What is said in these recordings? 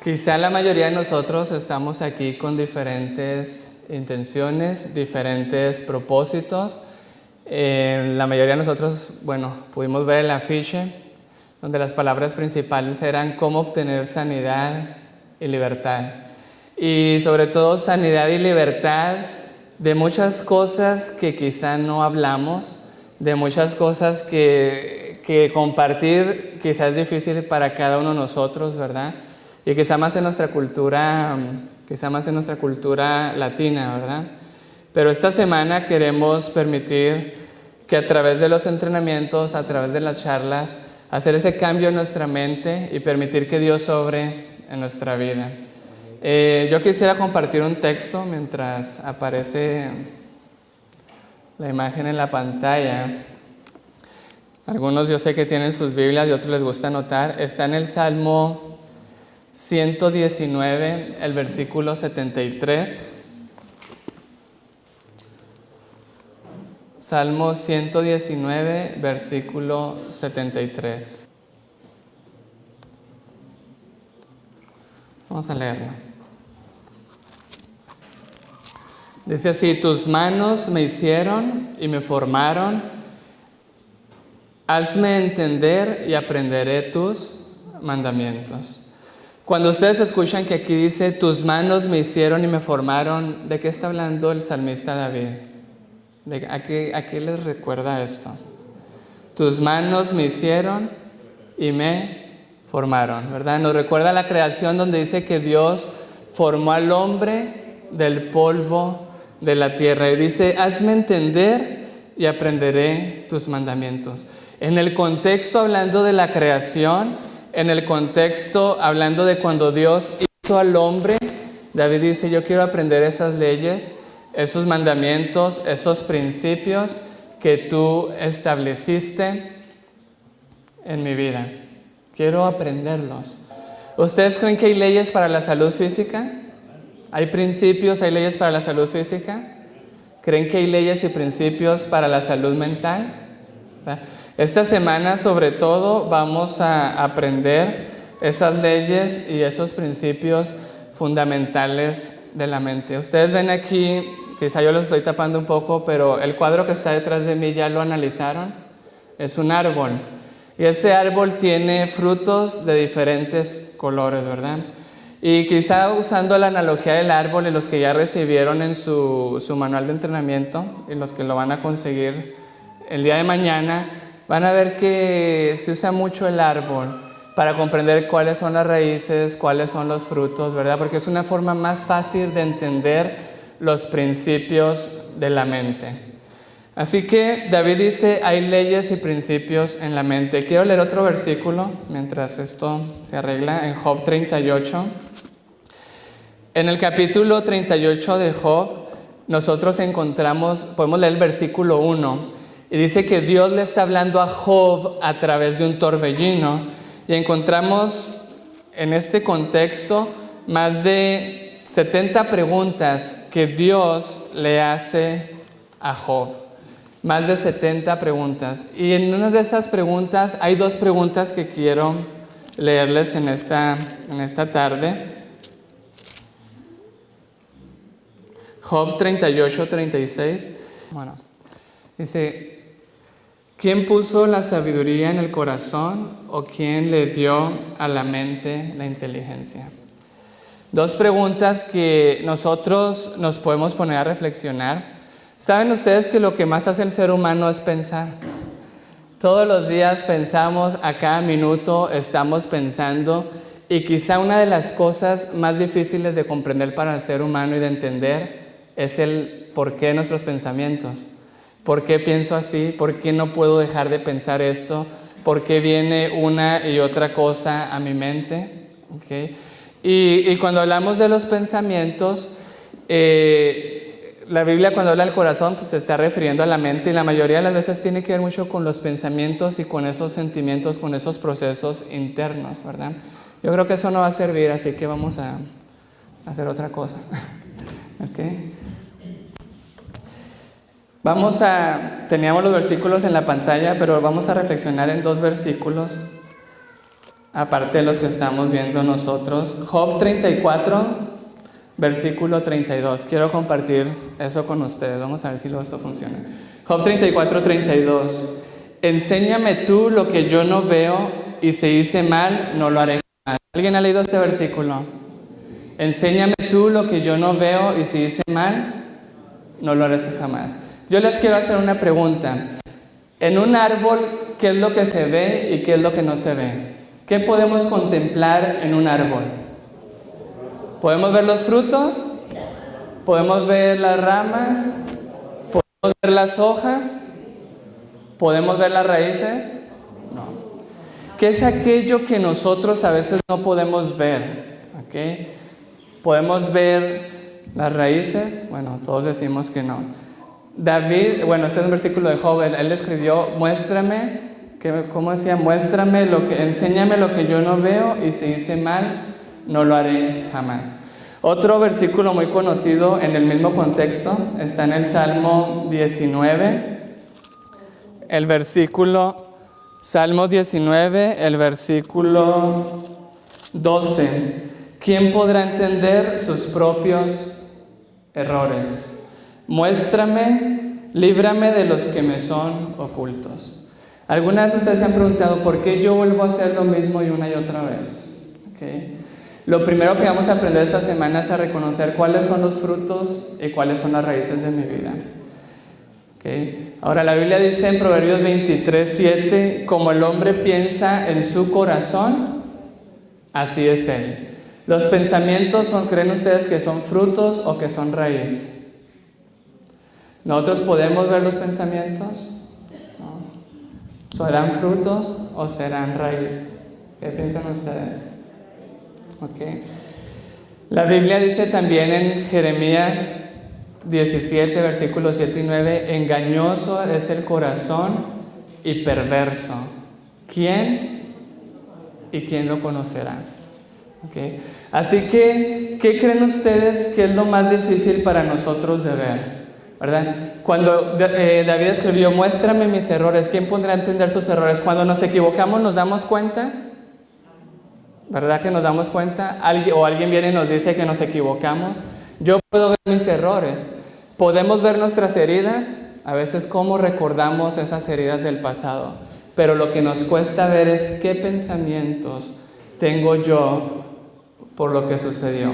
Quizá la mayoría de nosotros estamos aquí con diferentes intenciones, diferentes propósitos. La mayoría de nosotros, pudimos ver el afiche donde las palabras principales eran cómo obtener sanidad y libertad. Y sobre todo sanidad y libertad de muchas cosas que quizá no hablamos, de muchas cosas que compartir quizás es difícil para cada uno de nosotros, ¿verdad? Y quizá más en nuestra cultura latina, ¿verdad? Pero esta semana queremos permitir que a través de los entrenamientos, a través de las charlas, hacer ese cambio en nuestra mente y permitir que Dios obre en nuestra vida. Yo quisiera compartir un texto mientras aparece la imagen en la pantalla. Algunos yo sé que tienen sus Biblias y otros les gusta anotar. Está en el Salmo 119, el versículo 73. Salmo 119, versículo 73. Vamos a leerlo. Dice así: tus manos me hicieron y me formaron. Hazme entender y aprenderé tus mandamientos. Cuando ustedes escuchan que aquí dice, tus manos me hicieron y me formaron, ¿de qué está hablando el salmista David? ¿A qué les recuerda esto? Tus manos me hicieron y me formaron, ¿verdad? Nos recuerda la creación donde dice que Dios formó al hombre del polvo de la tierra. Y dice, hazme entender y aprenderé tus mandamientos. En el contexto hablando de la creación, en el contexto hablando de cuando Dios hizo al hombre, David dice, yo quiero aprender esas leyes, esos mandamientos, esos principios que tú estableciste en mi vida. Quiero aprenderlos. ¿Ustedes creen que hay leyes para la salud física? ¿Hay principios, hay leyes para la salud física? ¿Creen que hay leyes y principios para la salud mental? Esta semana, sobre todo, vamos a aprender esas leyes y esos principios fundamentales de la mente. Ustedes ven aquí, quizá yo los estoy tapando un poco, pero el cuadro que está detrás de mí ya lo analizaron. Es un árbol. Y ese árbol tiene frutos de diferentes colores, ¿verdad? Y quizá usando la analogía del árbol y los que ya recibieron en su manual de entrenamiento y los que lo van a conseguir el día de mañana, van a ver que se usa mucho el árbol para comprender cuáles son las raíces, cuáles son los frutos, ¿verdad? Porque es una forma más fácil de entender los principios de la mente. Así que David dice, hay leyes y principios en la mente. Quiero leer otro versículo mientras esto se arregla en Job 38. En el capítulo 38 de Job, nosotros podemos leer el versículo 1. Y dice que Dios le está hablando a Job a través de un torbellino. Y encontramos en este contexto más de 70 preguntas que Dios le hace a Job. Más de 70 preguntas. Y en una de esas preguntas, hay dos preguntas que quiero leerles en esta tarde. Job 38, 36. Dice, ¿quién puso la sabiduría en el corazón o quién le dio a la mente la inteligencia? Dos preguntas que nosotros nos podemos poner a reflexionar. ¿Saben ustedes que lo que más hace el ser humano es pensar? Todos los días pensamos, a cada minuto estamos pensando, y quizá una de las cosas más difíciles de comprender para el ser humano y de entender es el porqué de nuestros pensamientos. ¿Por qué pienso así? ¿Por qué no puedo dejar de pensar esto? ¿Por qué viene una y otra cosa a mi mente? ¿Okay? Y cuando hablamos de los pensamientos, la Biblia cuando habla del corazón pues se está refiriendo a la mente, y la mayoría de las veces tiene que ver mucho con los pensamientos y con esos sentimientos, con esos procesos internos, ¿verdad? Yo creo que eso no va a servir, así que vamos a hacer otra cosa. ¿Okay? Teníamos los versículos en la pantalla, pero vamos a reflexionar en dos versículos aparte de los que estamos viendo nosotros. Job 34, versículo 32. Quiero compartir eso con ustedes. Vamos a ver si esto funciona. Job 34, 32. Enséñame tú lo que yo no veo, y si hice mal, no lo haré jamás. ¿Alguien ha leído este versículo? Enséñame tú lo que yo no veo, y si hice mal, no lo haré jamás. Yo les quiero hacer una pregunta. En un árbol, ¿qué es lo que se ve y qué es lo que no se ve? ¿Qué podemos contemplar en un árbol? ¿Podemos ver los frutos? ¿Podemos ver las ramas? ¿Podemos ver las hojas? ¿Podemos ver las raíces? No. ¿Qué es aquello que nosotros a veces no podemos ver? ¿Okay? ¿Podemos ver las raíces? Bueno, todos decimos que no. David, bueno, este es un versículo de Job, él escribió, muéstrame, ¿cómo decía? Muéstrame enséñame lo que yo no veo, y si hice mal, no lo haré jamás. Otro versículo muy conocido en el mismo contexto está en el Salmo 19, Salmo 19, el versículo 12. ¿Quién podrá entender sus propios errores? Muéstrame, líbrame de los que me son ocultos. Algunas de ustedes se han preguntado, ¿por qué yo vuelvo a hacer lo mismo y una y otra vez? ¿Okay? Lo primero que vamos a aprender esta semana es a reconocer cuáles son los frutos y cuáles son las raíces de mi vida. ¿Okay? Ahora, la Biblia dice en Proverbios 23:7, como el hombre piensa en su corazón, así es él. Los pensamientos ¿creen ustedes que son frutos o que son raíz? ¿Nosotros podemos ver los pensamientos? ¿No? ¿Serán frutos o serán raíz? ¿Qué piensan ustedes? Okay. La Biblia dice también en Jeremías 17, versículos 7 y 9, engañoso es el corazón y perverso. ¿Quién y quién lo conocerá? Okay. Así que, ¿qué creen ustedes que es lo más difícil para nosotros de ver? ¿Verdad? Cuando David escribió, muéstrame mis errores, ¿quién podrá entender sus errores? Cuando nos equivocamos, ¿nos damos cuenta? ¿Verdad que nos damos cuenta? Alguien viene y nos dice que nos equivocamos. Yo puedo ver mis errores. Podemos ver nuestras heridas, a veces cómo recordamos esas heridas del pasado. Pero lo que nos cuesta ver es qué pensamientos tengo yo por lo que sucedió.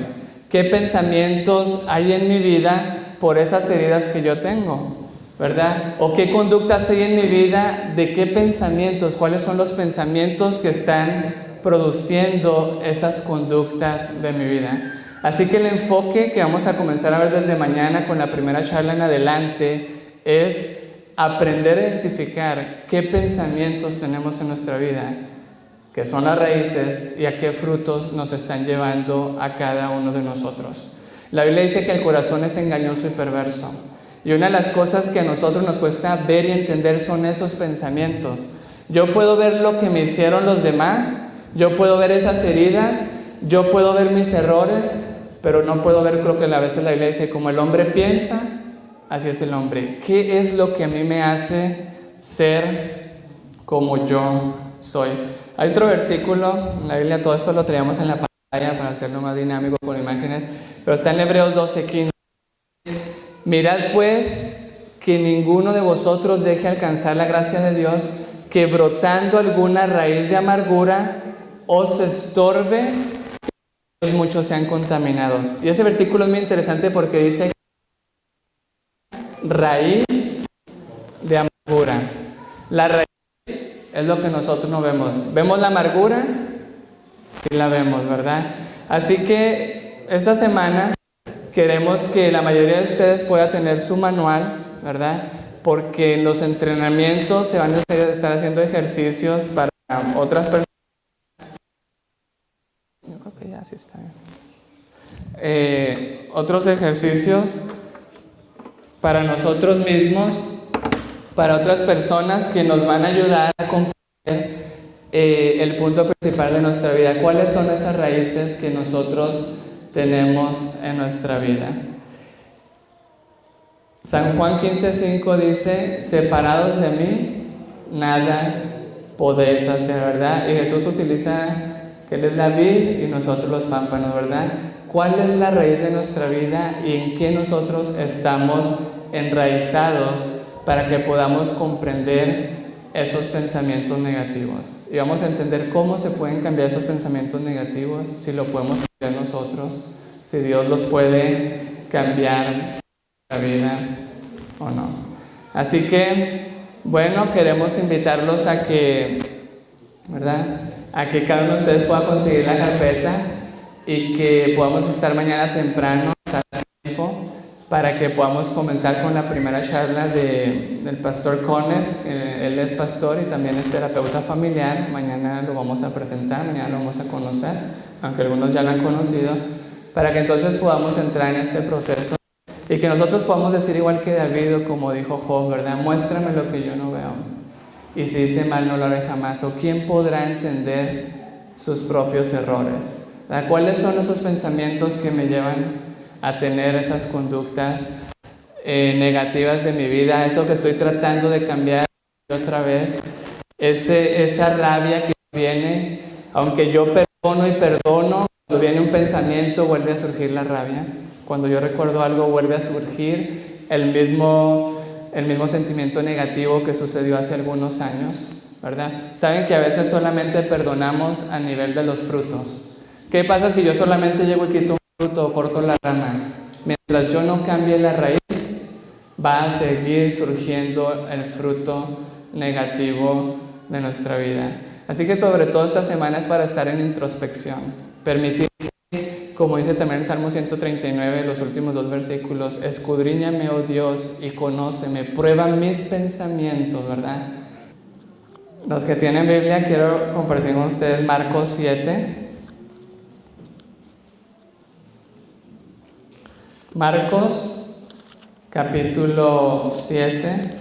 ¿Qué pensamientos hay en mi vida por esas heridas que yo tengo? ¿Verdad? ¿O qué conductas hay en mi vida? ¿De qué pensamientos? ¿Cuáles son los pensamientos que están produciendo esas conductas de mi vida? Así que el enfoque que vamos a comenzar a ver desde mañana con la primera charla en adelante es aprender a identificar qué pensamientos tenemos en nuestra vida, que son las raíces, y a qué frutos nos están llevando a cada uno de nosotros. La Biblia dice que el corazón es engañoso y perverso. Y una de las cosas que a nosotros nos cuesta ver y entender son esos pensamientos. Yo puedo ver lo que me hicieron los demás, yo puedo ver esas heridas, yo puedo ver mis errores, pero no puedo ver lo que a veces la Biblia dice, como el hombre piensa, así es el hombre. ¿Qué es lo que a mí me hace ser como yo soy? Hay otro versículo en la Biblia, todo esto lo traíamos en la pantalla para hacerlo más dinámico con imágenes, pero está en Hebreos 12:15. Mirad pues que ninguno de vosotros deje alcanzar la gracia de Dios, que brotando alguna raíz de amargura os estorbe, que muchos sean contaminados. Y ese versículo es muy interesante porque dice raíz de amargura. La raíz es lo que nosotros no vemos. ¿Vemos la amargura? Sí la vemos, ¿verdad? Así que esta semana queremos que la mayoría de ustedes pueda tener su manual, ¿verdad? Porque en los entrenamientos se van a estar haciendo ejercicios para otras personas. Yo creo que ya sí está bien. Otros ejercicios para nosotros mismos, para otras personas que nos van a ayudar a comprender el punto principal de nuestra vida. ¿Cuáles son esas raíces que nosotros tenemos en nuestra vida? San Juan 15:5 dice, separados de mí, nada podéis hacer, ¿verdad? Y Jesús utiliza que Él es la vid y nosotros los pámpanos, ¿verdad? ¿Cuál es la raíz de nuestra vida y en qué nosotros estamos enraizados para que podamos comprender esos pensamientos negativos? Y vamos a entender cómo se pueden cambiar esos pensamientos negativos, si lo podemos cambiar nosotros, si Dios los puede cambiar en la vida o no. Así que, bueno, queremos invitarlos a que, ¿verdad?, a que cada uno de ustedes pueda conseguir la carpeta y que podamos estar mañana temprano a tiempo para que podamos comenzar con la primera charla del pastor Conef. Él es pastor y también es terapeuta familiar. Mañana lo vamos a presentar, mañana lo vamos a conocer, aunque algunos ya lo han conocido, para que entonces podamos entrar en este proceso y que nosotros podamos decir igual que David, o como dijo Job, ¿verdad? Muéstrame lo que yo no veo. Y si dice mal, no lo haré jamás. ¿O quién podrá entender sus propios errores? ¿Verdad? ¿Cuáles son esos pensamientos que me llevan a tener esas conductas negativas de mi vida? Eso que estoy tratando de cambiar otra vez. Esa rabia que viene, aunque yo perdono y perdono, cuando viene un pensamiento vuelve a surgir la rabia. Cuando yo recuerdo algo vuelve a surgir el mismo sentimiento negativo que sucedió hace algunos años, ¿verdad? Saben que a veces solamente perdonamos a nivel de los frutos. ¿Qué pasa si yo solamente llego y quito un fruto o corto la rama? Mientras yo no cambie la raíz, va a seguir surgiendo el fruto negativo de nuestra vida. Así que sobre todo esta semana es para estar en introspección, permitir, como dice también el Salmo 139, los últimos 2 versículos, escudriñame, oh Dios, y conóceme, prueba mis pensamientos, ¿verdad? Los que tienen Biblia, quiero compartir con ustedes Marcos 7. Marcos, capítulo 7.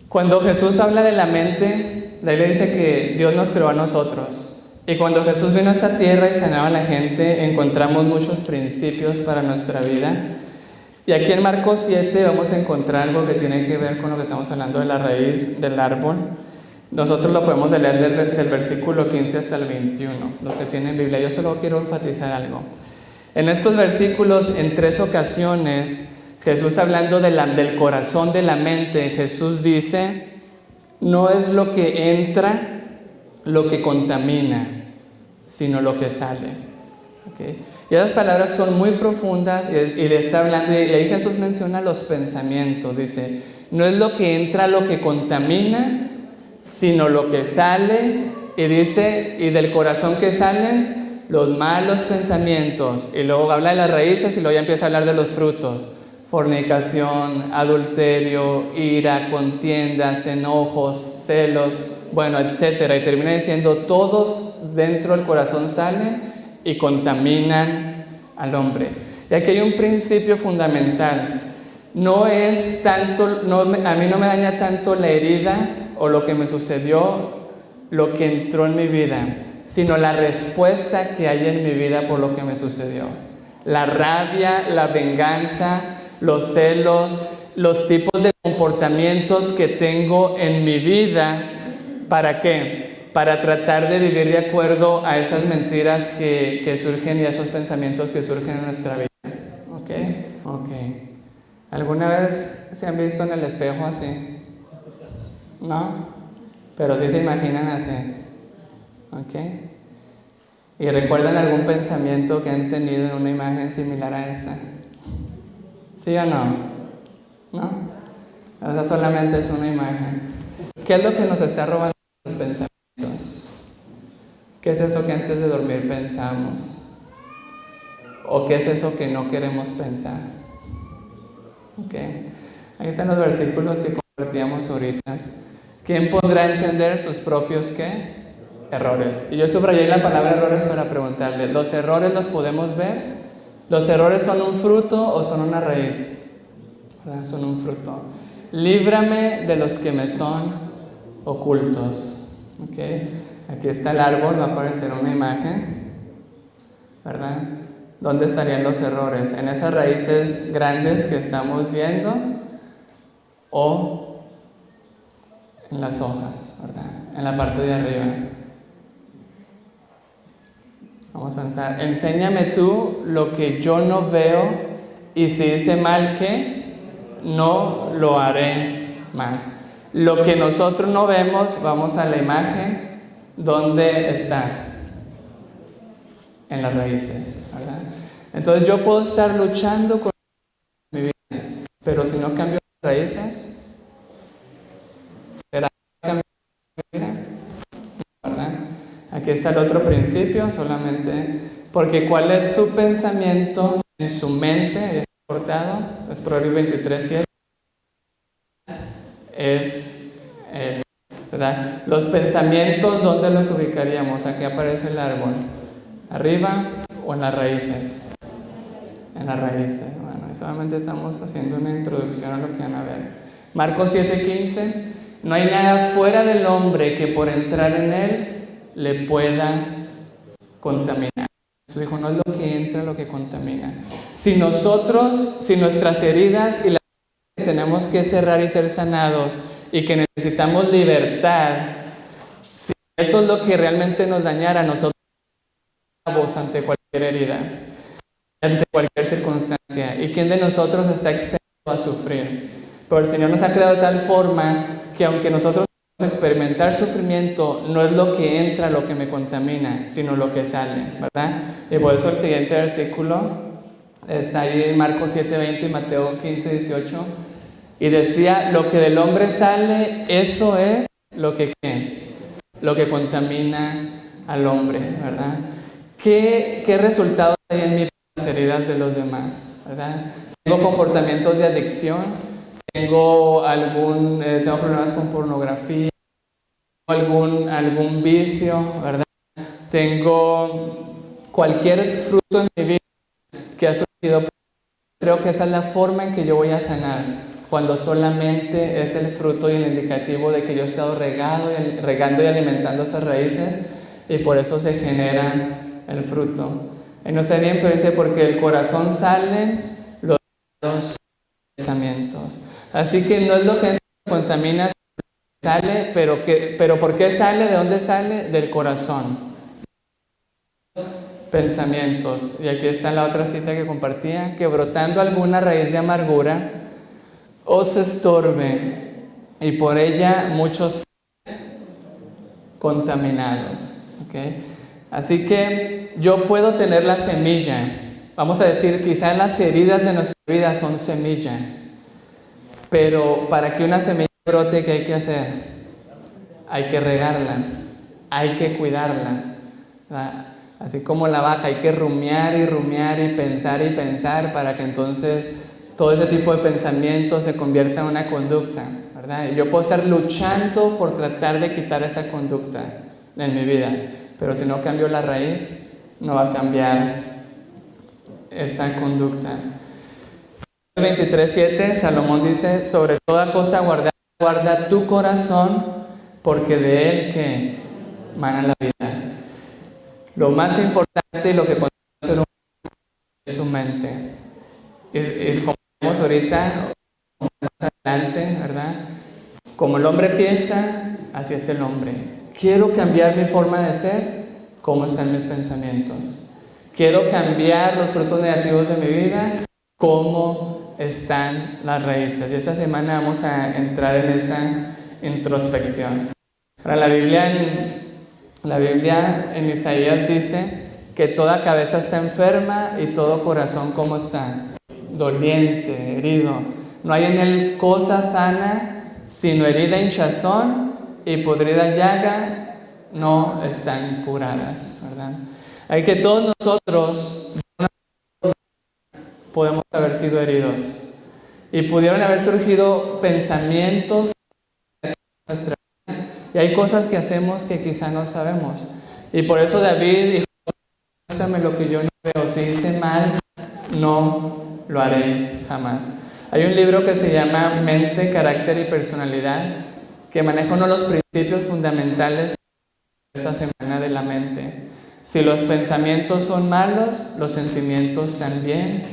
Cuando Jesús habla de la mente, la Biblia dice que Dios nos creó a nosotros. Y cuando Jesús vino a esta tierra y sanaba a la gente, encontramos muchos principios para nuestra vida. Y aquí en Marcos 7 vamos a encontrar algo que tiene que ver con lo que estamos hablando de la raíz del árbol. Nosotros lo podemos leer del versículo 15 hasta el 21, los que tienen Biblia. Yo solo quiero enfatizar algo. En estos versículos, en 3 ocasiones, Jesús hablando del corazón, de la mente, Jesús dice, no es lo que entra lo que contamina, sino lo que sale. ¿Okay? Y esas palabras son muy profundas y le está hablando, y ahí Jesús menciona los pensamientos, dice, no es lo que entra lo que contamina, sino lo que sale, y dice, y del corazón que salen los malos pensamientos, y luego habla de las raíces y luego ya empieza a hablar de los frutos, fornicación, adulterio, ira, contiendas, enojos, celos, bueno, etcétera, y termina diciendo, todos dentro del corazón salen y contaminan al hombre. Y aquí hay un principio fundamental, no es tanto, a mí no me daña tanto la herida o lo que me sucedió, lo que entró en mi vida, sino la respuesta que hay en mi vida por lo que me sucedió. La rabia, la venganza, los celos, los tipos de comportamientos que tengo en mi vida. ¿Para qué? Para tratar de vivir de acuerdo a esas mentiras que surgen y a esos pensamientos que surgen en nuestra vida. ¿Ok? Ok. ¿Alguna vez se han visto en el espejo así? ¿No? Pero sí se imaginan así. ¿Ok? ¿Y recuerdan algún pensamiento que han tenido en una imagen similar a esta? ¿Sí o no? ¿No? O sea, solamente es una imagen. ¿Qué es lo que nos está robando los pensamientos? ¿Qué es eso que antes de dormir pensamos? ¿O qué es eso que no queremos pensar? ¿Okay? Ahí están los versículos que compartíamos ahorita. ¿Quién podrá entender sus propios qué? Errores. Y yo subrayé la palabra errores para preguntarle, ¿los errores los podemos ver? ¿Los errores son un fruto o son una raíz? ¿Verdad? Son un fruto. Líbrame de los que me son ocultos. ¿Okay? Aquí está el árbol, va a aparecer una imagen, ¿verdad? ¿Dónde estarían los errores? ¿En esas raíces grandes que estamos viendo? ¿O en las hojas, ¿verdad? En la parte de arriba. Vamos a avanzar. Enséñame tú lo que yo no veo, y si hice mal, ¿qué? No lo haré más. Lo que nosotros no vemos, vamos a la imagen. ¿Dónde está? En las raíces, ¿verdad? Entonces yo puedo estar luchando con mi vida, pero si no cambio las raíces, ¿será que cambio mi vida? ¿Verdad? Aquí está el otro principio, solamente porque cuál es su pensamiento en su mente, es cortado, es Proverbios 23:7, es ¿verdad? Los pensamientos, ¿dónde los ubicaríamos? Aquí aparece el árbol, ¿arriba o en las raíces? En las raíces. Bueno, solamente estamos haciendo una introducción a lo que van a ver. Marcos 7:15, no hay nada fuera del hombre que por entrar en él le pueda contaminar. Jesús dijo, no es lo que entra lo que contamina. Si nuestras heridas y las que tenemos que cerrar y ser sanados y que necesitamos libertad, si eso es lo que realmente nos dañara, nosotros estamos ante cualquier herida, ante cualquier circunstancia. ¿Y quién de nosotros está exento a sufrir? Pero el Señor nos ha creado de tal forma que aunque nosotros experimentar sufrimiento, no es lo que entra lo que me contamina, sino lo que sale, ¿verdad? Y por eso el siguiente versículo está ahí en Marcos 7:20 y Mateo 15:18, y decía, lo que del hombre sale, eso es lo que contamina al hombre, ¿verdad? ¿Qué resultados hay en las heridas de los demás, ¿verdad? Tengo comportamientos de adicción, tengo problemas con pornografía, algún vicio, ¿verdad? Tengo cualquier fruto en mi vida que ha surgido. Creo que esa es la forma en que yo voy a sanar, cuando solamente es el fruto y el indicativo de que yo he estado regando y alimentando esas raíces, y por eso se genera el fruto. Y no sé bien, pero dice, porque del corazón salen los pensamientos. Así que no es lo que contamina, sale, pero ¿por qué sale? ¿De dónde sale? Del corazón. Pensamientos. Y aquí está la otra cita que compartía, que brotando alguna raíz de amargura os estorbe, y por ella muchos contaminados. ¿Okay? Así que yo puedo tener la semilla. Vamos a decir, quizás las heridas de nuestra vida son semillas. Pero para que una semilla brote, ¿qué hay que hacer? Hay que regarla, hay que cuidarla, ¿verdad? Así como la vaca, hay que rumiar y rumiar y pensar para que entonces todo ese tipo de pensamiento se convierta en una conducta, ¿verdad? Y yo puedo estar luchando por tratar de quitar esa conducta en mi vida, pero si no cambio la raíz, no va a cambiar esa conducta. 23:7, Salomón dice, sobre toda cosa guarda tu corazón, porque de él que mana la vida. Lo más importante y lo que conduce al ser humano es su mente. Y como vemos ahorita, más adelante, ¿verdad? Como el hombre piensa, así es el hombre. Quiero cambiar mi forma de ser, ¿cómo están mis pensamientos? Quiero cambiar los frutos negativos de mi vida, ¿cómo están las raíces? Y esta semana vamos a entrar en esa introspección. Ahora, la Biblia en Isaías dice que toda cabeza está enferma y todo corazón, ¿cómo está? Doliente, herido. No hay en él cosa sana, sino herida, hinchazón y podrida llaga no están curadas, ¿verdad? Hay que todos nosotros podemos haber sido heridos y pudieron haber surgido pensamientos en nuestra vida, y hay cosas que hacemos que quizá no sabemos, y por eso David dijo, muéstrame lo que yo no veo, si hice mal no lo haré jamás. Hay un libro que se llama Mente, Carácter y Personalidad, que maneja uno de los principios fundamentales de esta semana de la mente. Si los pensamientos son malos, los sentimientos también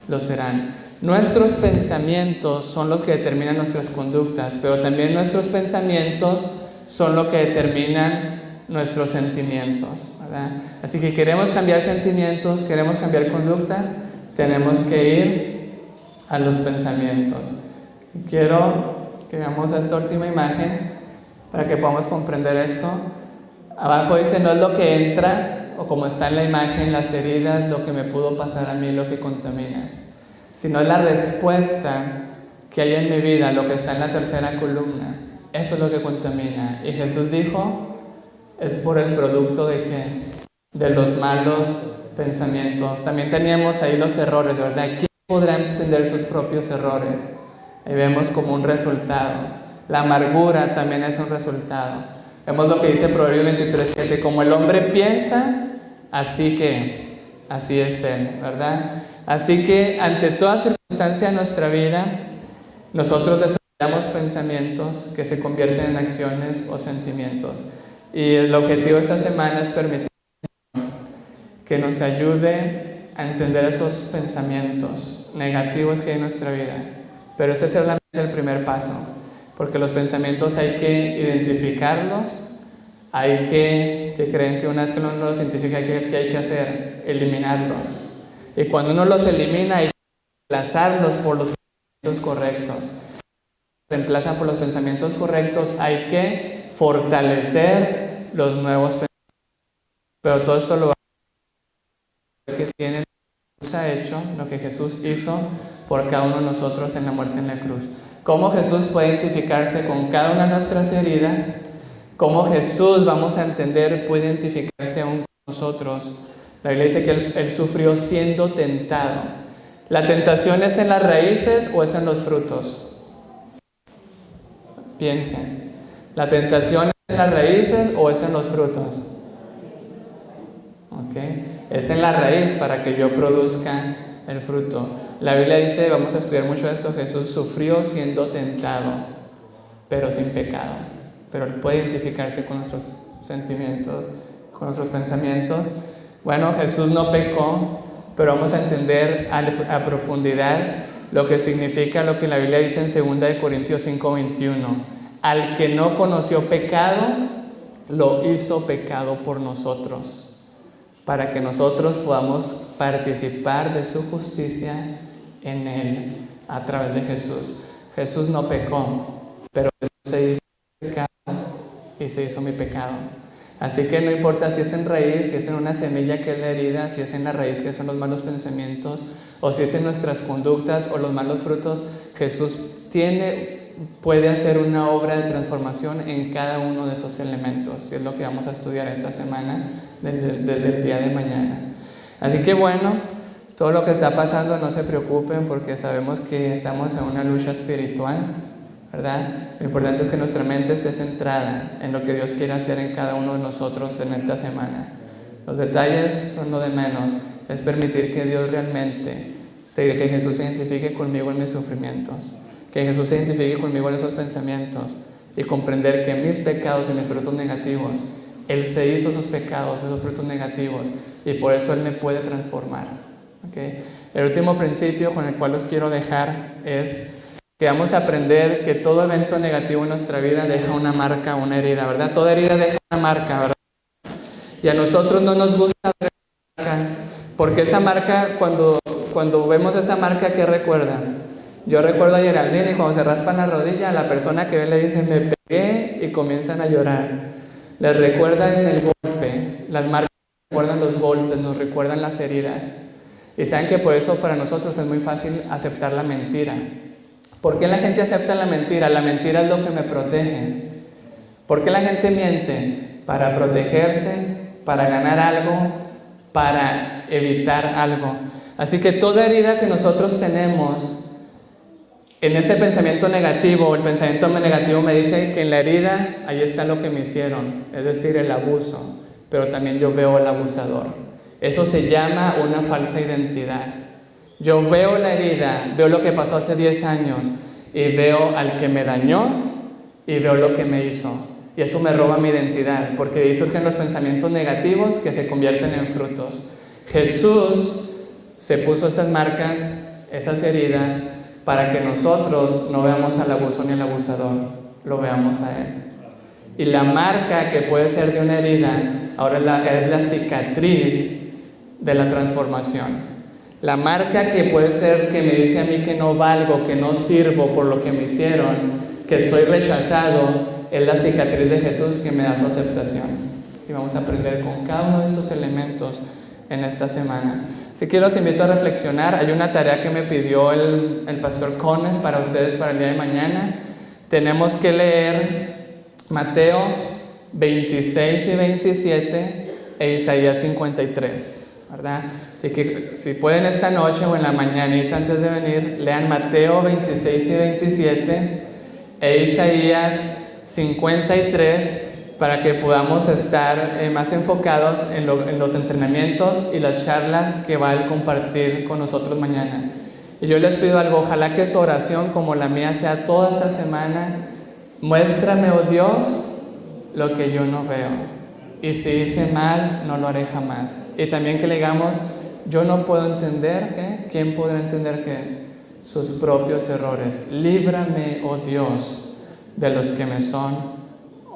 lo serán. Nuestros pensamientos son los que determinan nuestras conductas, pero también nuestros pensamientos son lo que determinan nuestros sentimientos, ¿verdad? Así que queremos cambiar sentimientos, queremos cambiar conductas, tenemos que ir a los pensamientos. Quiero que veamos esta última imagen para que podamos comprender esto. Abajo dice, no es lo que entra, o como está en la imagen, las heridas, lo que me pudo pasar a mí, lo que contamina, sino es la respuesta que hay en mi vida, lo que está en la tercera columna. Eso es lo que contamina. Y Jesús dijo, es por el producto de ¿qué? De los malos pensamientos. También teníamos ahí los errores, ¿verdad? ¿Quién podrá entender sus propios errores? Ahí vemos como un resultado. La amargura también es un resultado. Vemos lo que dice Proverbios 23:7, como el hombre piensa, así es él, ¿verdad? Así que ante toda circunstancia de nuestra vida, nosotros desarrollamos pensamientos que se convierten en acciones o sentimientos. Y el objetivo de esta semana es permitir que nos ayude a entender esos pensamientos negativos que hay en nuestra vida. Pero ese es solamente el primer paso, porque los pensamientos hay que identificarlos, hay que creen que una vez que uno los identifica, ¿qué hay que hacer? Eliminarlos. Y cuando uno los elimina, hay que reemplazarlos por los pensamientos correctos. Reemplazan por los pensamientos correctos, hay que fortalecer los nuevos pensamientos. Pero todo esto lo que tiene Jesús ha hecho, lo que Jesús hizo por cada uno de nosotros en la muerte en la cruz. Cómo Jesús puede identificarse con cada una de nuestras heridas, cómo Jesús, vamos a entender, puede identificarse aún con nosotros. La Biblia dice que él sufrió siendo tentado. ¿La tentación es en las raíces o es en los frutos? Piensen. ¿La tentación es en las raíces o es en los frutos? ¿Okay? Es en la raíz para que yo produzca el fruto. La Biblia dice, vamos a estudiar mucho esto, Jesús sufrió siendo tentado, pero sin pecado. Pero él puede identificarse con nuestros sentimientos, con nuestros pensamientos. Bueno, Jesús no pecó, pero vamos a entender a profundidad lo que significa lo que la Biblia dice en 2 Corintios 5:21. Al que no conoció pecado, lo hizo pecado por nosotros, para que nosotros podamos participar de su justicia en él, a través de Jesús. Jesús no pecó, pero Jesús se hizo pecado y se hizo mi pecado. Así que no importa si es en raíz, si es en una semilla que es la herida, si es en la raíz que son los malos pensamientos, o si es en nuestras conductas o los malos frutos, Jesús puede hacer una obra de transformación en cada uno de esos elementos. Y es lo que vamos a estudiar esta semana, desde el día de mañana. Así que bueno, todo lo que está pasando, no se preocupen, porque sabemos que estamos en una lucha espiritual, ¿verdad? Lo importante es que nuestra mente esté centrada en lo que Dios quiere hacer en cada uno de nosotros en esta semana. Los detalles son lo de menos, es permitir que Dios realmente, que Jesús se identifique conmigo en mis sufrimientos, que Jesús se identifique conmigo en esos pensamientos y comprender que mis pecados y mis frutos negativos, Él se hizo esos pecados, esos frutos negativos, y por eso Él me puede transformar. ¿Okay? El último principio con el cual los quiero dejar es que vamos a aprender que todo evento negativo en nuestra vida deja una marca, una herida, ¿verdad? Toda herida deja una marca, ¿verdad? Y a nosotros no nos gusta ver esa marca, porque esa marca, cuando vemos esa marca, ¿qué recuerda? Yo recuerdo a Geraldine, y cuando se raspan la rodilla, a la persona que ve le dice, me pegué, y comienzan a llorar. Les recuerdan el golpe, las marcas recuerdan los golpes, nos recuerdan las heridas. Y saben que por eso para nosotros es muy fácil aceptar la mentira. ¿Por qué la gente acepta la mentira? La mentira es lo que me protege. ¿Por qué la gente miente? Para protegerse, para ganar algo, para evitar algo. Así que toda herida que nosotros tenemos, en ese pensamiento negativo, el pensamiento negativo me dice que en la herida, ahí está lo que me hicieron, es decir, el abuso, pero también yo veo al abusador. Eso se llama una falsa identidad. Yo veo la herida, veo lo que pasó hace 10 años y veo al que me dañó y veo lo que me hizo. Y eso me roba mi identidad, porque de ahí surgen los pensamientos negativos que se convierten en frutos. Jesús se puso esas marcas esas heridas, para que nosotros no veamos al abusador ni al abusador, lo veamos a Él. Y la marca que puede ser de una herida, ahora es la cicatriz de la transformación. La marca que puede ser que me dice a mí que no valgo, que no sirvo por lo que me hicieron, que soy rechazado, es la cicatriz de Jesús que me da su aceptación. Y vamos a aprender con cada uno de estos elementos en esta semana. Así que los invito a reflexionar. Hay una tarea que me pidió el pastor Cones para ustedes para el día de mañana. Tenemos que leer Mateo 26 y 27 e Isaías 53, ¿verdad? Así que si pueden esta noche o en la mañanita antes de venir, lean Mateo 26 y 27 e Isaías 53 para que podamos estar más enfocados en los entrenamientos y las charlas que va a compartir con nosotros mañana. Y yo les pido algo, ojalá que su oración como la mía sea toda esta semana: muéstrame, oh Dios, lo que yo no veo. Y si hice mal, no lo haré jamás. Y también que le digamos, yo no puedo entender, ¿qué? ¿Quién podrá entender qué? Sus propios errores. Líbrame, oh Dios, de los que me son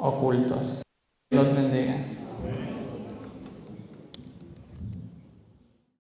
ocultos. Dios bendiga.